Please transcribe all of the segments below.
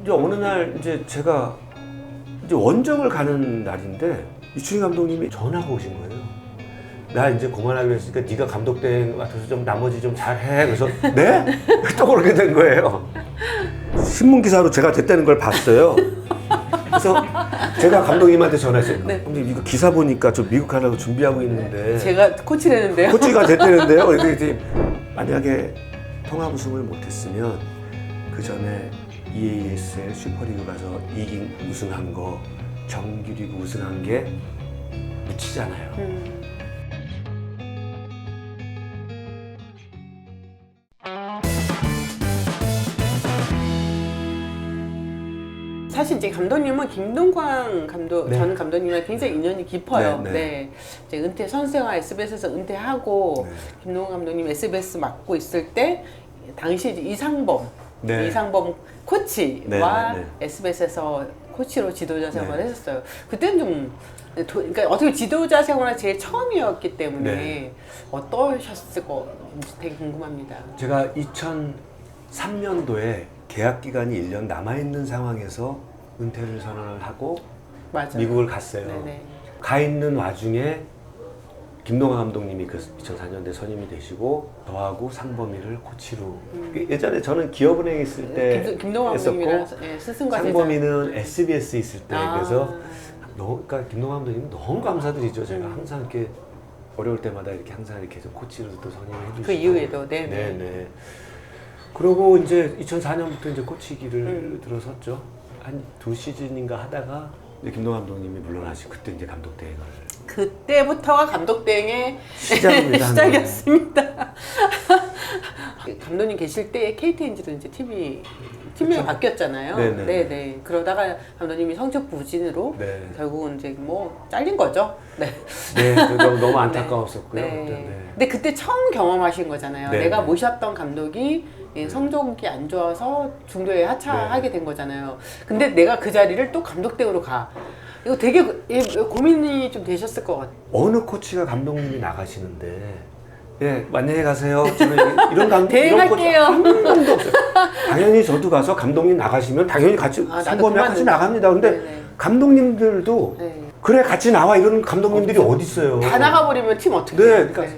이제 어느 날 이제 제가 이제 원정을 가는 날인데 이충희 감독님이 전화가 오신 거예요. 나 이제 그만하기로 했으니까 네가 감독 대행 맡아서 좀 나머지 좀 잘해. 그래서 네? 또 그렇게 된 거예요. 신문 기사로 제가 됐다는 걸 봤어요. 그래서 제가 감독님한테 전화했어요. 네. 근데 이거 기사 보니까 저 미국 가려고 준비하고 있는데 제가 코치라는데요. 코치가 됐다는데요. 그래서 이제 만약에 통합 우승을 못했으면 그 전에 EASL 슈퍼리그 가서 우승한 거 정규리그 우승한 게 묻히잖아요. 사실 이제 감독님은 김동광 감독, 네. 전 감독님이랑 굉장히 인연이 깊어요. 네, 네. 네. 이제 은퇴 선수생활 SBS에서 은퇴하고 네. 김동광 감독님 SBS 맡고 있을 때 당시 이제 이상범 네. 코치와 네, 네, 네. SBS에서 코치로 지도자 생활을 네. 했었어요. 그때는 좀 그러니까 어떻게 지도자 생활이 제일 처음이었기 때문에 네. 어떠셨을 건지 되게 궁금합니다. 제가 2003년도에 계약 기간이 1년 남아있는 상황에서 은퇴를 선언을 하고 맞아요. 미국을 갔어요. 네네. 가 있는 와중에 김동완 감독님이 그 2004년도에 선임이 되시고 저하고 상범이를 코치로 예전에 저는 기업은행에 있을 때 김동완 했었고 감독님이랑 예, 스승과 제자. 상범이는 SBS 있을 때 아. 그래서 그러니까 김동완 감독님 너무 감사드리죠. 제가 항상 이렇게 어려울 때마다 이렇게 항상 이렇게 좀 코치로 또 선임을 해주시고 그 이후에도 네네. 네네. 그러고 이제 2004년부터 이제 코치기를 들어섰죠. 한 2시즌인가 하다가 이제 김동완 감독님이 물러나시고 그때 이제 감독 대행을 그때부터가 감독 대행의 시작입니다. 시작이었습니다. 감독님 계실 때 KTNG도 이제 팀명이 바뀌었잖아요. 네네. 네네. 그러다가 감독님이 성적 부진으로 네. 결국은 이제 뭐 잘린 거죠. 네. 네, 너무 안타까웠었고요. 네. 그때, 네. 근데 그때 처음 경험하신 거잖아요. 네, 내가 네. 모셨던 감독이 성적이 안 좋아서 중도에 하차하게 네. 된 거잖아요. 근데 내가 그 자리를 또 감독대으로 가. 이거 되게 고민이 좀 되셨을 것 같아요. 어느 코치가 감독님이 나가시는데 예, 안녕히 가세요. 저는 이런 감독 대행할게요. 한 명도 없어요. 당연히 저도 가서 감독님 나가시면 당연히 같이 나도 상범이랑 같이 그만두죠. 나갑니다. 근데 네네. 감독님들도 네. 그래 같이 나와 이런 감독님들이 어디 있어요? 다 나가버리면 팀 어떻게 네, 해요? 그러니까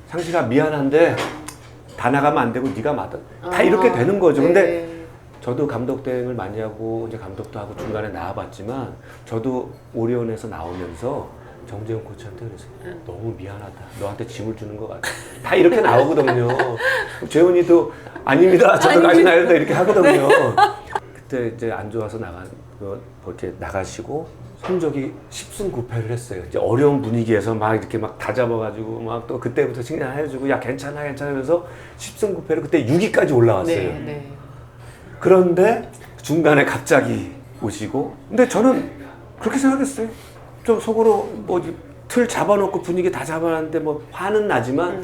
상식아 미안한데 다 나가면 안 되고 네가 맡아. 다 이렇게 되는 거죠. 네. 근데 저도 감독 대행을 많이 하고 이제 감독도 하고 중간에 나와봤지만 저도 오리온에서 나오면서 정재훈 코치한테 그랬어요. 너무 미안하다. 너한테 짐을 주는 것 같아. 다 이렇게 나오거든요. 재훈이도 아닙니다. 저도 같이 나야 된다 이렇게 하거든요. 그때 이제 안 좋아서 이렇게 나가시고 성적이 10승 9패를 했어요. 이제 어려운 분위기에서 막 이렇게 막 다 잡아가지고 막 또 그때부터 칭찬해주고 야 괜찮아 하면서 10승 9패를 그때 6위까지 올라왔어요. 네, 네. 그런데 중간에 갑자기 오시고 근데 저는 그렇게 생각했어요. 좀 속으로 뭐 틀 잡아놓고 분위기 다 잡아놨는데 뭐 화는 나지만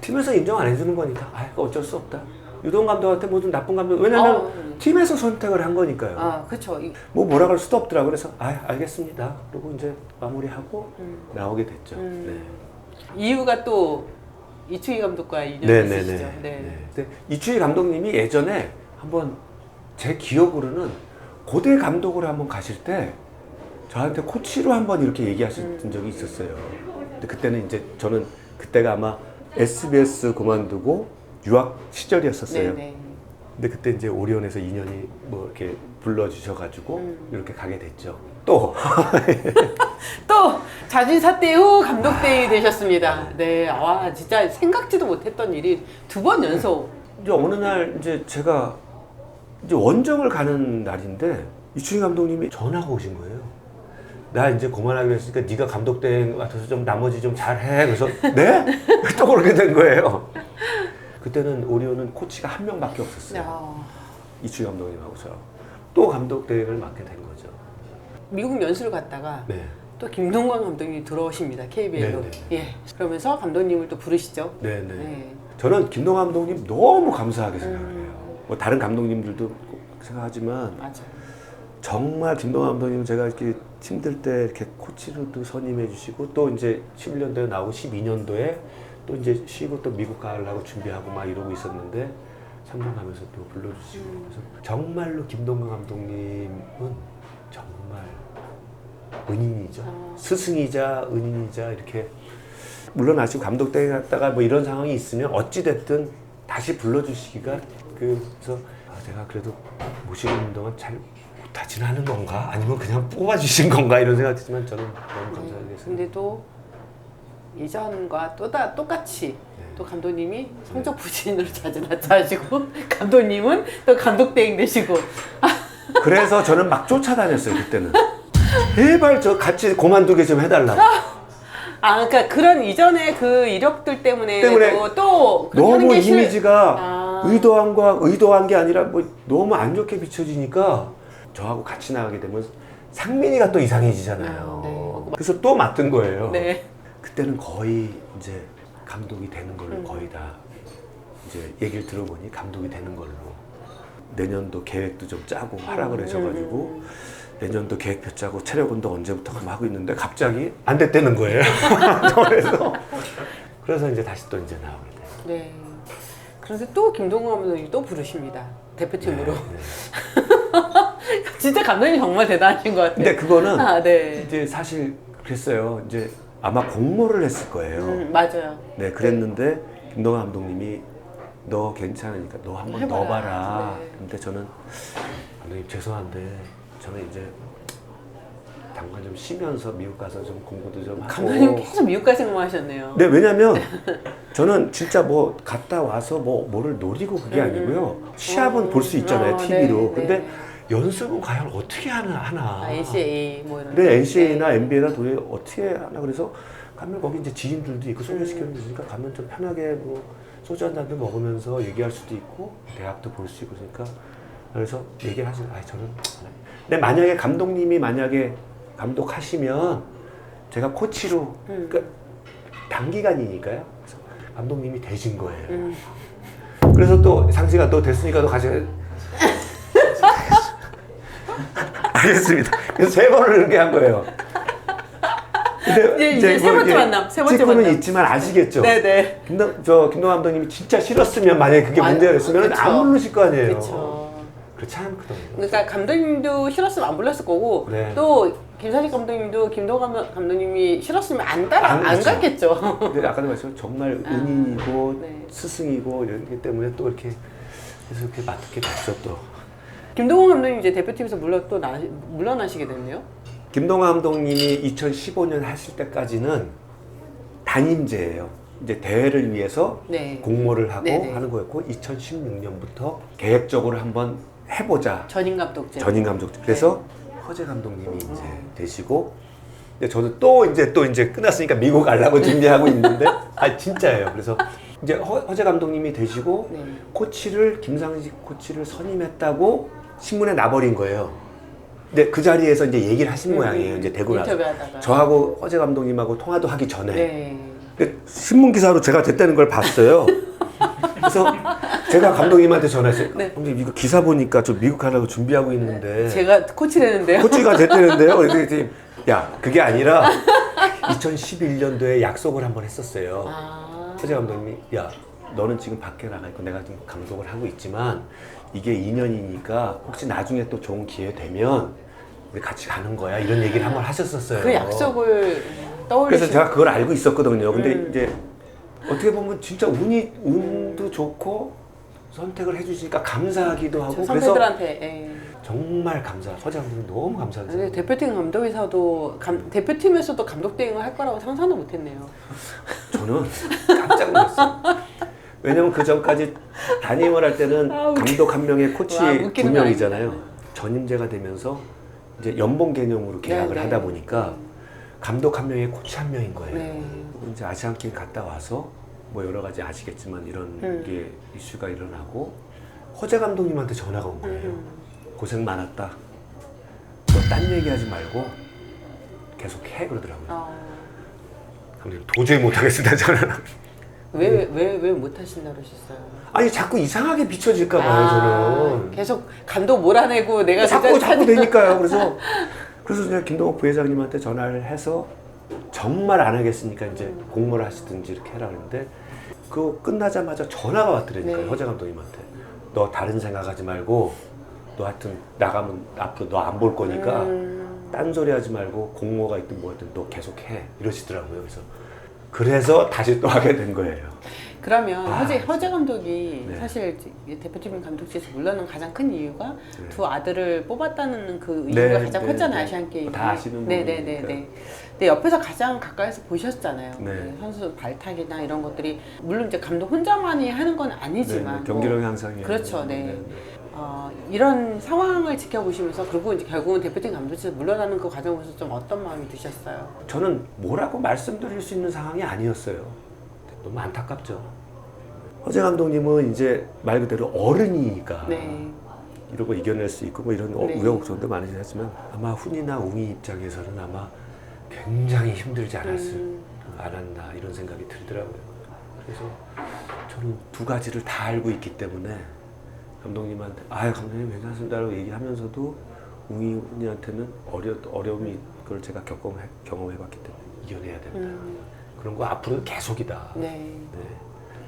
팀에서 인정 안 해주는 거니까 어쩔 수 없다. 유동 감독한테 뭐든 나쁜 감독 왜냐면 팀에서 선택을 한 거니까요. 아, 그렇죠. 뭐라 그럴 수도 없더라. 그래서 알겠습니다. 그리고 이제 마무리하고 나오게 됐죠. 네. 이유가 또 이충희 감독과 인연이 네네네. 있으시죠. 네. 네. 근데 이충희 감독님이 예전에 한번 제 기억으로는 고대 감독으로 한번 가실 때 저한테 코치로 한번 이렇게 얘기하신 적이 있었어요. 근데 그때는 이제 저는 그때가 아마 SBS 그만두고 유학 시절이었었어요. 네네. 근데 그때 이제 오리온에서 2년이 뭐 이렇게 불러주셔가지고 이렇게 가게 됐죠. 또 또 자진사퇴 후 감독 대행이 되셨습니다. 네, 와 진짜 생각지도 못했던 일이 2번 연속. 이제 어느 날 이제 제가 이제 원정을 가는 날인데 이충희 감독님이 전화가 오신 거예요. 나 이제 그만하기로 했으니까 네가 감독 대행 맡아서 좀 나머지 좀 잘해. 그래서 네? 또 그렇게 된 거예요. 그때는 오리온은 코치가 한 명밖에 없었어요. 야. 이충희 감독님하고 저랑 또 감독 대행을 맡게 된 거죠. 미국 연수를 갔다가 네. 또 김동관 감독님이 들어오십니다. KBL로. 네네. 예. 그러면서 감독님을 또 부르시죠. 네네. 네. 저는 김동완 감독님 너무 감사하게 생각해요. 뭐 다른 감독님들도 생각하지만 맞아요. 정말 김동완 감독님 제가 이렇게 힘들 때 이렇게 코치로도 선임해 주시고 또 이제 11년도에 나오고 12년도에 또 이제 쉬고 또 미국 가려고 준비하고 막 이러고 있었는데 참석하면서 또 불러주시고 그래서 정말로 김동관 감독님은 정말 은인이죠. 스승이자 은인이자 이렇게 물러나시고 감독대회 갔다가 뭐 이런 상황이 있으면 어찌 됐든 다시 불러주시기가 그래서 제가 그래도 모시고 있는 동안 잘 못하진 않은 건가? 아니면 그냥 뽑아주신 건가? 이런 생각했지만 저는 너무 감사하겠습니다. 근데 또 이전과 똑같이 또 감독님이 성적 부진으로 자진하시고 감독님은 또 감독대행 되시고 그래서 저는 막 쫓아다녔어요 그때는. 제발 저 같이 그만두게 좀 해달라고. 그러니까 그런 이전의 그 이력들 때문에 또 너무 이미지가 의도한 게 아니라 뭐 너무 안 좋게 비춰지니까 저하고 같이 나가게 되면 상민이가 또 이상해지잖아요. 네. 그래서 또 맡은 거예요. 네. 그때는 거의 이제 감독이 되는 걸로 거의 다 이제 얘기를 들어보니 감독이 되는 걸로 내년도 계획도 좀 짜고 하라 그러셔가지고 내년도 계획표 짜고 체력 운동 언제부터 하고 있는데 갑자기 안 됐다는 거예요. 그래서 이제 다시 또 이제 나오게 돼요. 네. 그래서 또 김동관 감독님이 또 부르십니다. 대표팀으로. 네, 네. 진짜 감독님 정말 대단하신 것 같아요. 근데 그거는 네. 이제 사실 그랬어요. 이제 아마 공모를 했을 거예요. 맞아요. 네, 그랬는데 김동관 감독님이 너 괜찮으니까 너 한번 해봐라. 넣어봐라. 네. 근데 저는 감독님 죄송한데 저는 이제 당장 좀 쉬면서 미국 가서 좀 공부도 좀 하고. 감독님 계속 미국 갈 생각만 하셨네요. 네, 왜냐면 저는 진짜 뭐 갔다 와서 뭐를 노리고 그게 아니고요. 시합은 볼 수 있잖아요, TV로. 네, 근데 네. 연습은 과연 어떻게 하나. NCAA 뭐 이런. 근데 NCAA나 NBA나 도대체 어떻게 하나. 그래서 가면 거기 이제 지인들도 있고 소개시켜주는 데 있으니까 가면 좀 편하게 뭐 소주 한 잔도 먹으면서 얘기할 수도 있고 대학도 볼 수 있고 그러니까 그래서 얘기를 하시는 저는 근데 만약에 감독님이 감독하시면 제가 코치로 그러니까 단기간이니까요. 그래서 감독님이 되신 거예요. 그래서 또 상시가 또 됐으니까 또 같이 알겠습니다. 그래서 3번을 이렇게 한 거예요. 근데 이제 세 번째 만남. 찍고는 있지만 아시겠죠? 네네. 김동관 감독님이 진짜 싫었으면 만약에 그게 문제가 됐으면 안 부르실 거 아니에요. 그렇죠. 그렇지 않거든요. 그러니까 감독님도 싫었으면 안 불렀을 거고 네. 또 김사식 감독님도 김동관 감독님이 싫었으면 안 그렇죠. 갔겠죠. 근데 아까도 말씀드렸지만 정말 은인이고 네. 스승이고 이렇기 때문에 또 이렇게 그래서 이렇게 맡게 됐죠 또. 김동관 감독님 이제 대표팀에서 물러나시게 됐네요. 김동관 감독님이 2015년 하실 때까지는 단임제예요. 이제 대회를 위해서 네. 공모를 하고 네네. 하는 거였고 2016년부터 계획적으로 한번 해보자. 전임 감독제. 전임 감독. 그래서 허재 감독님이 이제 되시고, 근데 저도 또 이제 끝났으니까 미국 가려고 준비하고 있는데, 진짜예요. 그래서 이제 허재 감독님이 되시고 네. 김상식 코치를 선임했다고 신문에 나버린 거예요. 근데 그 자리에서 이제 얘기를 하신 모양이에요. 이제 되고 나서 인터뷰하다가. 저하고 허재 감독님하고 통화도 하기 전에. 네. 근데 신문 기사로 제가 됐다는 걸 봤어요. 그래서 제가 감독님한테 전화했어요. 네. 감독님 이거 기사 보니까 저 미국 가려고 준비하고 있는데 제가 코치되는데요. 코치가 됐다는데요. 그랬더니 야 그게 아니라 2011년도에 약속을 한번 했었어요. 허재 감독님이 야 너는 지금 밖에 나가 있고 내가 지금 감독을 하고 있지만 이게 2년이니까 혹시 나중에 또 좋은 기회 되면 우리 같이 가는 거야 이런 얘기를 한번 하셨었어요. 그 약속을 떠올리시고. 그래서 제가 그걸 알고 있었거든요. 근데 이제 어떻게 보면 진짜 운도 좋고 선택을 해주시니까 감사하기도 하고 그래서 선배들한테. 정말 허재 감독님 너무 감사드려요. 근데 대표팀 감독에서도 대표팀에서도 감독 대행을 할 거라고 상상도 못했네요. 저는 깜짝 놀랐어요. 왜냐면 그 전까지 담임을 할 때는 감독 한 명에 코치 두 명이잖아요. 전임제가 되면서 이제 연봉 개념으로 계약을 네, 하다 보니까 감독 한 명에 코치 한 명인 거예요. 네. 이제 아시안게임 갔다 와서 뭐 여러 가지 아시겠지만 이런 게 이슈가 일어나고 허재 감독님한테 전화가 온 거예요. 고생 많았다. 너 딴 얘기하지 말고 계속 해 그러더라고요. 감독님 도저히 못하겠습니다 저는. 왜 못하신다 그러셨어요? 아니 자꾸 이상하게 비춰질까 봐요 저는. 계속 감독 몰아내고 내가 자꾸 되니까요. 그래서 그냥 김동욱 부회장님한테 전화를 해서 정말 안 하겠으니까 이제 공모를 하시든지 이렇게 해라 그랬는데 그거 끝나자마자 전화가 왔더라니까요. 네. 허재 감독님한테. 너 다른 생각하지 말고 너 하여튼 나가면 앞으로 너 안 볼 거니까 딴소리 하지 말고 공모가 있든 뭐든 너 계속 해 이러시더라고요. 그래서 다시 또 하게 된 거예요. 그러면 허재 감독이 네. 사실 대표팀 감독실에서 물러난 가장 큰 이유가 네. 두 아들을 뽑았다는 그 네, 이유가 가장 네, 컸잖아요. 네. 아시안 게임. 다 아시는 네네네네. 부분이니까. 근데 옆에서 가장 가까이서 보셨잖아요. 네. 네, 선수 발탁이나 이런 것들이 물론 이제 감독 혼자만이 하는 건 아니지만 네, 경기력 향상이 그렇죠. 네. 이런 상황을 지켜보시면서 그리고 이제 결국은 대표팀 감독실에서 물러나는 그 과정에서 좀 어떤 마음이 드셨어요? 저는 뭐라고 말씀드릴 수 있는 상황이 아니었어요. 너무 안타깝죠. 허재 감독님은 이제 말 그대로 어른이니까 네. 이러고 이겨낼 수 있고 뭐 이런 네. 우여곡절도 많으긴 하지만 아마 훈이나 웅이 입장에서는 아마 굉장히 힘들지 않았나 이런 생각이 들더라고요. 그래서 저는 두 가지를 다 알고 있기 때문에 감독님한테 감독님 괜찮습니다라고 얘기하면서도 웅이 훈이한테는 어려움이 그걸 제가 경험해봤기 때문에 이겨내야 된다. 그런 거 앞으로는 계속이다. 네. 네.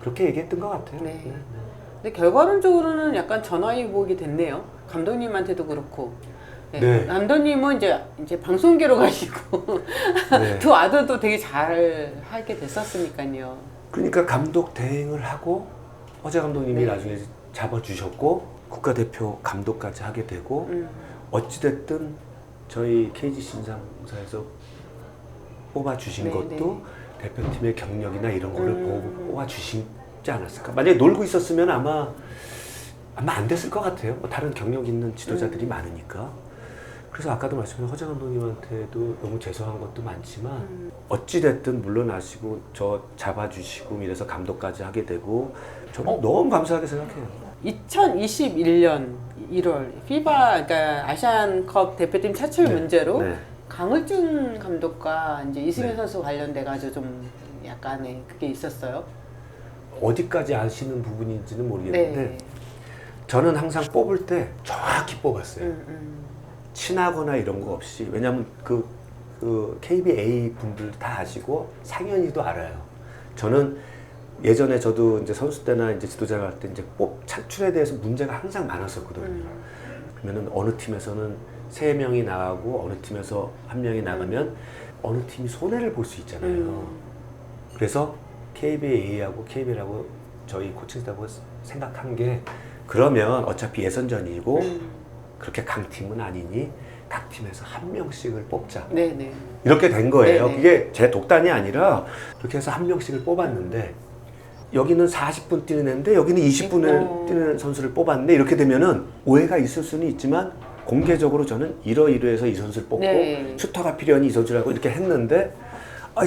그렇게 얘기했던 것 같아요. 네. 네. 근데 결과론적으로는 약간 전화위복이 됐네요. 감독님한테도 그렇고. 네. 네. 감독님은 이제 방송계로 가시고 네. 두 아들도 되게 잘 하게 됐었으니까요. 그러니까 감독 대행을 하고 허재 감독님이 네. 나중에 잡아주셨고 국가대표 감독까지 하게 되고 어찌됐든 저희 KGC 인상사에서 뽑아주신 네, 것도 대표팀의 경력이나 이런 거를 뽑아주시지 않았을까. 만약에 놀고 있었으면 아마 안 됐을 것 같아요. 다른 경력 있는 지도자들이 많으니까. 그래서 아까도 말씀드린 허재 감독님한테도 너무 죄송한 것도 많지만 어찌됐든 물러나시고 저 잡아주시고 이래서 감독까지 하게 되고 저는 너무 감사하게 생각해요. 2021년 1월 피바 그러니까 아시안컵 대표팀 차출 네. 문제로 네. 강을준 감독과 이제 이승현 네. 선수 관련돼 가지고 좀 약간의 그게 있었어요. 어디까지 아시는 부분인지는 모르겠는데 네. 저는 항상 뽑을 때 정확히 뽑았어요. 친하거나 이런 거 없이. 왜냐면 그 KBA 분들 다 아시고 상현이도 알아요. 저는 예전에 저도 이제 선수 때나 이제 지도자를 할 때 이제 차출에 대해서 문제가 항상 많았었거든요. 그러면은 어느 팀에서는 3명이 나가고 어느 팀에서 1명이 나가면 어느 팀이 손해를 볼 수 있잖아요. 그래서 KBA하고 KBL하고 저희 코칭 스타프가 생각한 게 그러면 어차피 예선전이고 그렇게 강팀은 아니니 각 팀에서 1명씩을 뽑자. 네네. 이렇게 된 거예요. 네네. 그게 제 독단이 아니라 그렇게 해서 1명씩을 뽑았는데 여기는 40분 뛰는 애인데 여기는 20분을 뛰는 선수를 뽑았는데 이렇게 되면은 오해가 있을 수는 있지만 공개적으로 저는 이러이러해서 이 선수를 뽑고 네. 슈터가 필요하니 이 선수라고 이렇게 했는데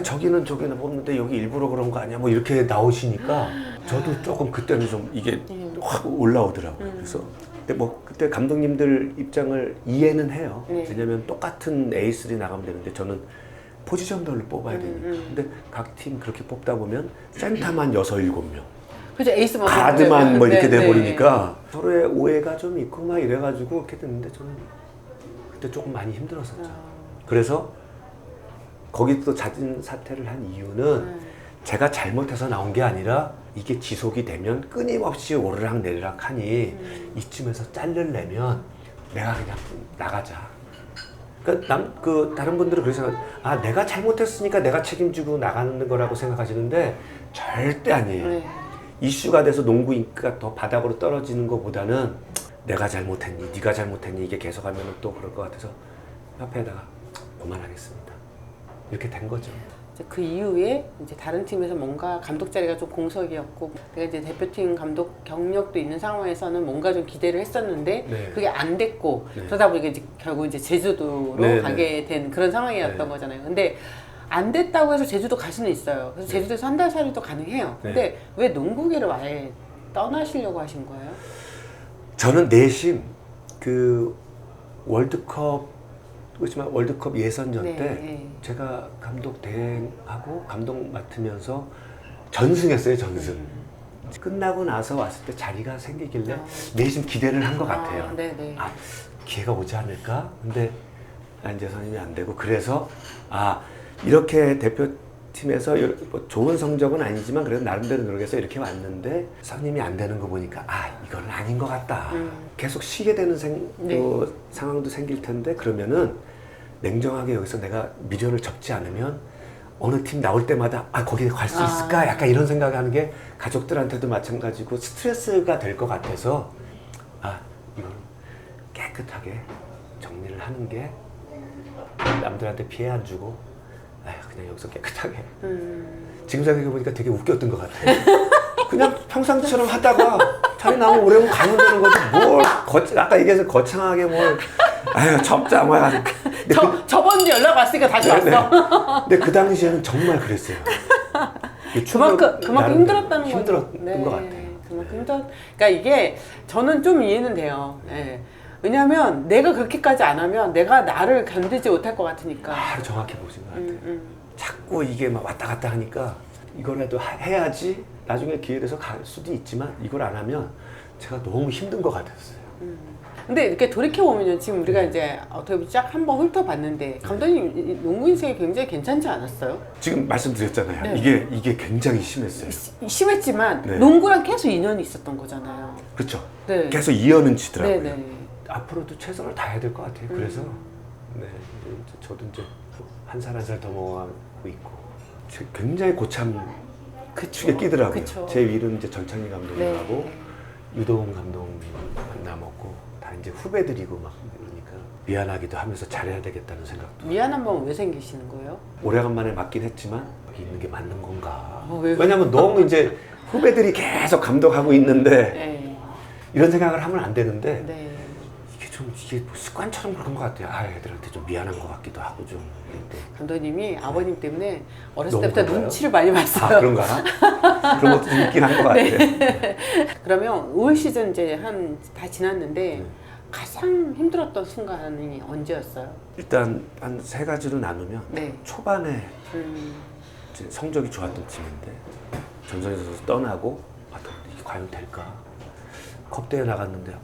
저기는 뽑는데 여기 일부러 그런 거 아니야 뭐 이렇게 나오시니까 저도 조금 그때는 좀 이게 확 올라오더라고요. 그래서 근데 뭐 그때 감독님들 입장을 이해는 해요. 네. 왜냐면 똑같은 에이스들이 나가면 되는데 저는 포지션별로 뽑아야 되니까. 근데 각 팀 그렇게 뽑다 보면 센터만 6, 7명. 그죠 에이스만 가드만 뭐 이렇게 네, 돼버리니까 서로의 오해가 좀 있고 막 이래가지고 이렇게 됐는데 저는 그때 조금 많이 힘들었었죠. 그래서 거기도 잦은 사퇴를 한 이유는 제가 잘못해서 나온 게 아니라 이게 지속이 되면 끊임없이 오르락 내리락 하니 이쯤에서 자르려면 내가 그냥 나가자. 그러니까 다른 분들은 그렇게 생각, 내가 잘못했으니까 내가 책임지고 나가는 거라고 생각하시는데 절대 아니에요. 네. 이슈가 돼서 농구 인기가 더 바닥으로 떨어지는 것보다는 내가 잘못했니, 네가 잘못했니 이게 계속하면 또 그럴 것 같아서 협회에다가 그만하겠습니다. 이렇게 된 거죠. 이제 그 이후에 이제 다른 팀에서 뭔가 감독 자리가 좀 공석이었고 내가 이제 대표팀 감독 경력도 있는 상황에서는 뭔가 좀 기대를 했었는데 네. 그게 안 됐고 네. 그러다 보니까 이제 결국 이제 제주도로 네, 가게 된 그런 상황이었던 네. 거잖아요. 근데 안 됐다고 해서 제주도 갈 수는 있어요. 그래서 네. 제주도에서 한 달 살이도 가능해요. 네. 근데 왜 농구계를 아예 떠나시려고 하신 거예요? 저는 내심 그 월드컵 그렇지만 월드컵 예선전 네, 때 네. 제가 감독 대행하고 감독 맡으면서 전승했어요. 전승. 끝나고 나서 왔을 때 자리가 생기길래 내심 기대를 한 것 같아요. 네네. 기회가 오지 않을까? 근데 이제 선임이 안 되고 그래서 이렇게 팀에서 뭐 좋은 성적은 아니지만 그래도 나름대로 노력해서 이렇게 왔는데 선임이 안 되는 거 보니까 아 이건 아닌 것 같다. 계속 쉬게 되는 네. 상황도 생길 텐데 그러면은 냉정하게 여기서 내가 미련을 접지 않으면 어느 팀 나올 때마다 아 거기 갈 수 있을까? 약간 이런 생각을 하는 게 가족들한테도 마찬가지고 스트레스가 될 것 같아서 아 이건 깨끗하게 정리를 하는 게 남들한테 피해 안 주고 그냥 여기서 깨끗하게 지금 생각해보니까 되게 웃겼던 것 같아요. 그냥 평상시처럼 하다가 자리 나면 오래 오면 가면 되는 거지 뭘 아까 얘기해서 거창하게 뭘 아유 접자 뭐 저번 주 연락 왔으니까 다시 왔어. 근데 그 당시에는 정말 그랬어요. 그만큼 힘들었다는 거죠. 힘들었던 것 같아요. 그만큼 그러니까 이게 저는 좀 이해는 돼요. 네. 왜냐하면 내가 그렇게까지 안 하면 내가 나를 견디지 못할 것 같으니까. 정확히 보신 것 같아요. 자꾸 이게 막 왔다 갔다 하니까 이거라도 해야지 나중에 기회 돼서 갈 수도 있지만 이걸 안 하면 제가 너무 힘든 것 같았어요. 근데 이렇게 돌이켜보면 지금 우리가 이제 어떻게 보면 쫙 한번 훑어봤는데 감독님 농구 인생이 굉장히 괜찮지 않았어요? 지금 말씀드렸잖아요. 네. 이게 굉장히 심했어요. 심했지만 네. 농구랑 계속 인연이 있었던 거잖아요. 그렇죠. 네. 계속 이어는 치더라고요. 네네. 앞으로도 최선을 다해야 될 것 같아요. 그래서 네, 이제 저도 이제 한 살 한 살 더 먹어가고 있고 굉장히 고참축에 끼더라고요. 그쵸. 제 위로는 이제 전창희 감독님하고 네. 유도훈 감독님 만나먹고 다 이제 후배들이고 막 그러니까 미안하기도 하면서 잘해야 되겠다는 생각도. 미안한 마음 왜 생기시는 거예요? 오래간만에 맞긴 했지만 여기 있는 게 맞는 건가? 왜? 왜냐면 너무 이제 후배들이 계속 감독하고 있는데 네. 이런 생각을 하면 안 되는데 네. 이게 뭐 습관처럼 그런 것 같아요. 애들한테 좀 미안한 것 같기도 하고 좀. 감독님이 아버님 때문에 어렸을 너무 때부터 그런가요? 눈치를 많이 봤어요. 그런가? 그런 것도 좀 있긴 한 것 같아요. 그러면 올 시즌 이제 다 지났는데 네. 가장 힘들었던 순간이 언제였어요? 일단 한 세 가지로 나누면 네. 초반에 음, 이제 성적이 좋았던 팀인데 전성희 선수 떠나고 이게 과연 될까? 컵대회 나갔는데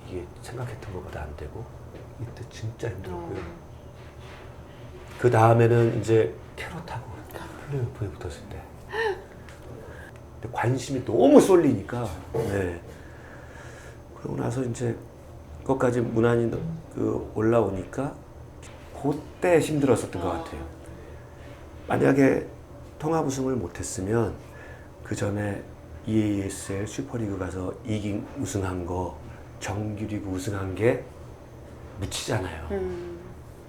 이게 생각했던 것보다 안 되고 이때 진짜 힘들었고요. 그 다음에는 이제 캐럿하고 플레이오프에 붙었을 때 근데 관심이 너무 쏠리니까 네. 그러고 나서 이제 그것까지 무난히 올라오니까 그때 힘들었었던 것 같아요. 만약에 통합 우승을 못했으면 그 전에 EASL 슈퍼리그 가서 우승한 거 정규리그 우승한 게 묻히잖아요.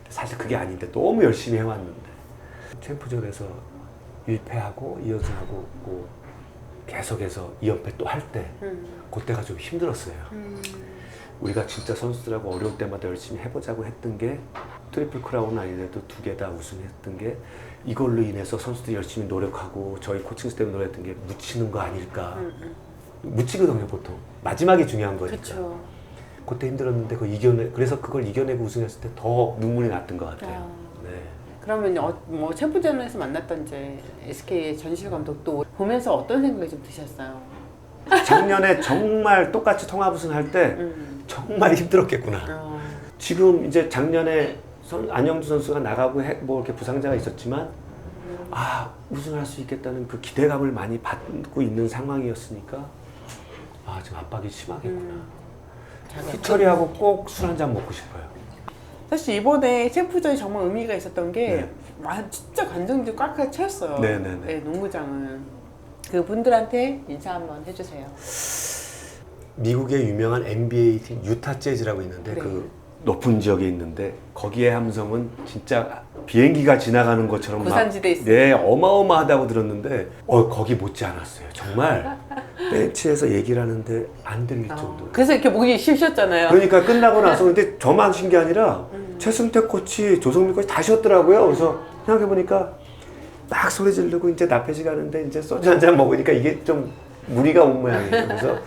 사실 그게 아닌데 너무 열심히 해왔는데 챔프전에서 1패하고 2연승하고 계속해서 2연패 또 할 때 그때가 좀 힘들었어요. 우리가 진짜 선수들하고 어려울 때마다 열심히 해보자고 했던 게 트리플 크라운 아니래도 2개 다 우승했던 게 이걸로 인해서 선수들이 열심히 노력하고 저희 코칭 스태프 노력했던 게 묻히는 거 아닐까. 묻히거든요 보통. 마지막이 중요한 거니까. 그쵸. 그때 힘들었는데 그래서 그걸 이겨내고 우승했을 때 더 눈물이 났던 것 같아요. 네. 그러면 뭐 챔프전에서 만났던 이제 SK의 전실 감독도 보면서 어떤 생각이 좀 드셨어요? 작년에 정말 똑같이 통합 우승할 때 정말 힘들었겠구나. 지금 이제 작년에 안영주 선수가 나가고 뭐 이렇게 부상자가 있었지만 우승할 수 있겠다는 그 기대감을 많이 받고 있는 상황이었으니까 지금 압박이 심하겠구나. 희철이하고 꼭 술 한잔 먹고 싶어요. 사실 이번에 챔프전이 정말 의미가 있었던 게 네. 진짜 관중들이 꽉꽉 채웠어요. 네네네. 네, 농구장은. 그분들한테 인사 한번 해주세요. 미국의 유명한 NBA 팀 유타 재즈라고 있는데 네. 그 높은 지역에 있는데 거기의 함성은 진짜 비행기가 지나가는 것처럼 고산지대에 있어요. 네, 어마어마하다고 들었는데 거기 못지 않았어요. 정말 벤치에서 얘기를 하는데 안 들릴 정도로. 그래서 이렇게 목이 쉬셨잖아요. 그러니까 끝나고 나서 근데 저만 쉰 게 아니라 최승태 코치, 조성민 코치 다 쉬었더라고요. 그래서 생각해보니까 막 소리 지르고 이제 나폐지 가는데 이제 소주 한 잔 먹으니까 이게 좀 무리가 온 모양이에요. 그래서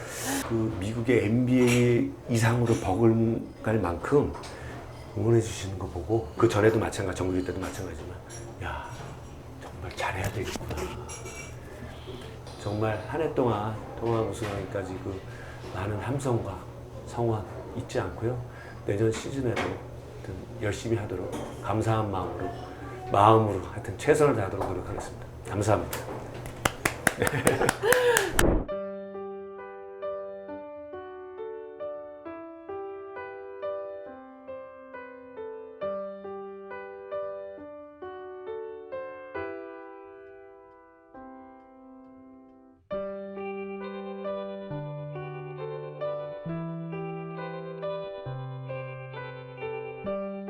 그 미국의 NBA 이상으로 버금갈 만큼 응원해 주시는 거 보고 그 전에도 마찬가지, 정규리 때도 마찬가지지만 야 정말 잘해야 되겠구나. 정말 한 해 동안 통합 우승하기까지 그 많은 함성과 성원 잊지 않고요. 내년 시즌에도 하여튼 열심히 하도록 감사한 마음으로 하여튼 최선을 다하도록 노력하겠습니다. 감사합니다.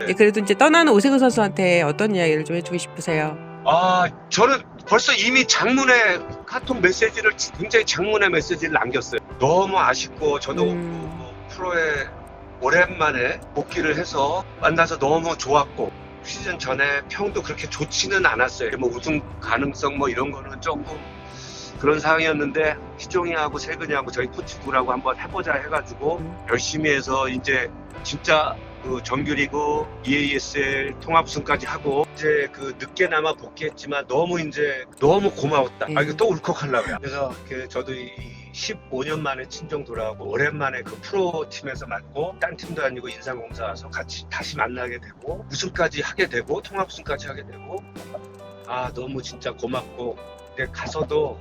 네, 그래도 이제 떠나는 오세근 선수한테 어떤 이야기를 좀 해주고 싶으세요? 저는 벌써 이미 장문의 카톡 메시지를 굉장히 장문의 메시지를 남겼어요. 너무 아쉽고 저도 프로에 오랜만에 복귀를 해서 만나서 너무 좋았고 시즌 전에 평도 그렇게 좋지는 않았어요. 뭐 우승 가능성 뭐 이런 거는 조금 그런 상황이었는데 희종이하고 세근이하고 저희 코치부라고 한번 해보자 해가지고 열심히 해서 이제 진짜 그 정규리그 EASL 통합우승까지 하고 이제 그 늦게나마 복귀했지만 너무 이제 너무 고마웠다. 이거 또 울컥하려고요. 그래서 저도 이 15년 만에 친정 돌아오고 오랜만에 그 프로 팀에서 맞고 딴 팀도 아니고 인삼공사 와서 같이 다시 만나게 되고 우승까지 하게 되고 통합우승까지 하게 되고 너무 진짜 고맙고 근데 가서도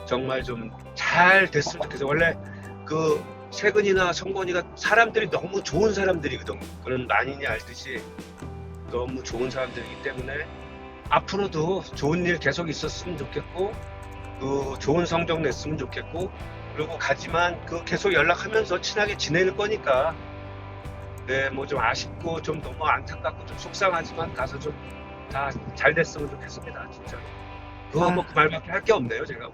정말 좀 잘 됐으면 좋겠어요. 원래 그 세근이나 성건이가 사람들이 너무 좋은 사람들이거든. 그런 만인이 알듯이 너무 좋은 사람들이기 때문에 앞으로도 좋은 일 계속 있었으면 좋겠고 그 좋은 성적 냈으면 좋겠고 그리고 가지만 그 계속 연락하면서 친하게 지낼 거니까 네, 뭐 좀 아쉽고 좀 너무 안타깝고 좀 속상하지만 가서 좀 다 잘 됐으면 좋겠습니다. 진짜 그거 뭐 그 말밖에 할 게 없네요 제가.